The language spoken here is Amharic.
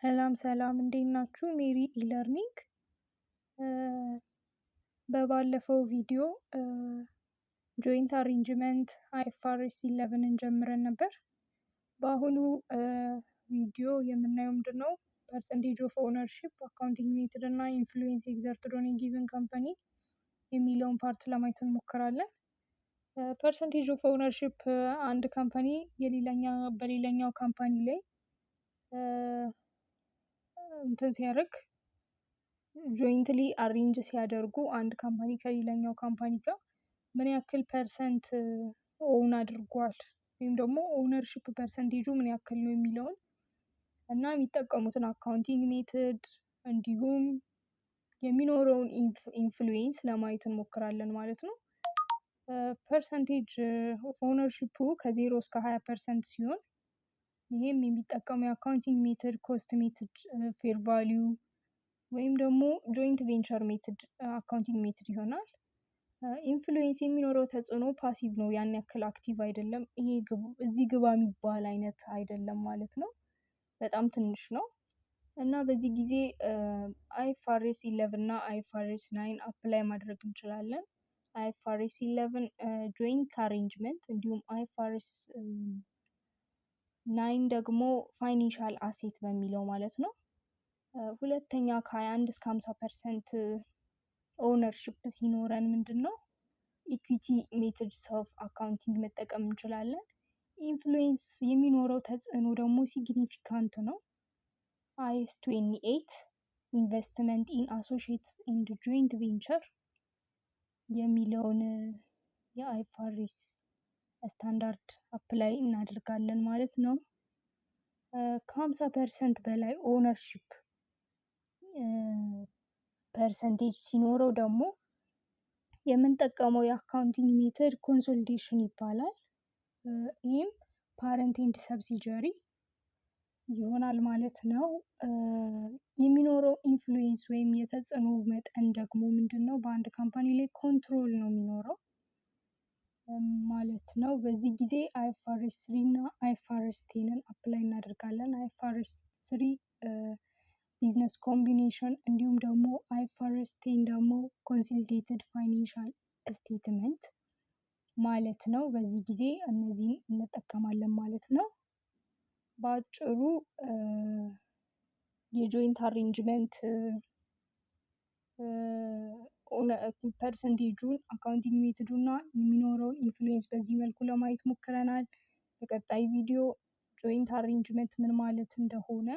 ሰላም ሰላም እንዴት ናችሁ? ሜሪ ኢለርኒንግ በባለፈው ቪዲዮ ጆይንት አሬንጅመንት አይኤፍአርኤስ 11ን ጀምረን ነበር። በአሁኑ ቪዲዮ የምናየው ምንድነው ፐርሰንቴጅ ኦፍ ኦውነርሺፕ፣ አካውንቲንግ ሜትድ እና ኢንፍሉዌንስ ኤግዘርትድ ኦን ኤ ጊቨን ካምፓኒ የሚለውን ፓርት ለማየት እንሞክራለን። ፐርሰንቴጅ ኦፍ ኦውነርሺፕ አንድ ካምፓኒ በሌላኛው ካምፓኒ ላይ እንትን ሲያደርግ ጆይንትሊ አሬንጅ ሲያደርጉ አንድ ካምፓኒ ከሌላኛው ካምፓኒ ጋር ምን ያክል ፐርሰንት ኦውን አድርጓል ወይም ደግሞ ኦውነርሺፕ ፐርሰንቴጁ ምን ያክል ነው የሚለውን እና የሚጠቀሙትን አካውንቲንግ ሜትድ እንዲሁም የሚኖረውን ኢንፍሉዌንስ ለማየት እንሞክራለን ማለት ነው። ፐርሰንቴጅ ኦፍ ኦውነርሺፑ ከ0 እስከ 20% ሲሆን ይህም የሚጠቀመው የአካውንቲንግ ሜትድ ኮስት ሜትድ፣ ፌር ቫሊዩ ወይም ደግሞ ጆይንት ቬንቸር ሜትድ አካውንቲንግ ሜትድ ይሆናል። ኢንፍሉዌንስ የሚኖረው ተጽዕኖ ፓሲቭ ነው፣ ያን ያክል አክቲቭ አይደለም። ይሄ እዚህ ግባ የሚባል አይነት አይደለም ማለት ነው፣ በጣም ትንሽ ነው እና በዚህ ጊዜ አይኤፍአርኤስ 11 እና አይኤፍአርኤስ 9 አፕላይ ማድረግ እንችላለን። አይኤፍአርኤስ 11 ጆይንት አሬንጅመንት እንዲሁም አይኤፍአርኤስ 9 ደግሞ ፋይናንሻል አሴት በሚለው ማለት ነው። ሁለተኛ ከ21 እስከ 50% ኦውነርሺፕ ሲኖረን ምንድን ነው ኢኩዊቲ ሜትድስ ኦፍ አካውንቲንግ መጠቀም እንችላለን። ኢንፍሉዌንስ የሚኖረው ተጽዕኖ ደግሞ ሲግኒፊካንት ነው። አይኤስ 28 ኢንቨስትመንት ኢን አሶሺየትስ ኤንድ ጆይንት ቬንቸር የሚለውን የአይኤፍአርኤስ ስታንዳርድ አፕላይ እናደርጋለን ማለት ነው። ከ50% በላይ ኦውነርሺፕ ፐርሰንቴጅ ሲኖረው ደግሞ የምንጠቀመው የአካውንቲንግ ሜትድ ኮንሶሊዴሽን ይባላል። ይህም ፓረንት ኤንድ ሰብሲጀሪ ይሆናል ማለት ነው። የሚኖረው ኢንፍሉዌንስ ወይም የተጽዕኖ መጠን ደግሞ ምንድን ነው በአንድ ካምፓኒ ላይ ኮንትሮል ነው የሚኖረው ማለት ነው። በዚህ ጊዜ አይኤፍአርኤስ 3 እና አይኤፍአርኤስ 10ን አፕላይ እናደርጋለን። አይኤፍአርኤስ 3 ቢዝነስ ኮምቢኔሽን እንዲሁም ደግሞ አይኤፍአርኤስ 10 ደግሞ ኮንሶሊዴትድ ፋይናንሻል ስቴትመንት ማለት ነው። በዚህ ጊዜ እነዚህን እንጠቀማለን ማለት ነው። በአጭሩ የጆይንት አሬንጅመንት ፐርሰንቴጁን፣ አካውንቲንግ ሜትዱ እና የሚኖረውን ኢንፍሉዌንስ በዚህ መልኩ ለማየት ሞክረናል። በቀጣይ ቪዲዮ ጆይንት አሬንጅመንት ምን ማለት እንደሆነ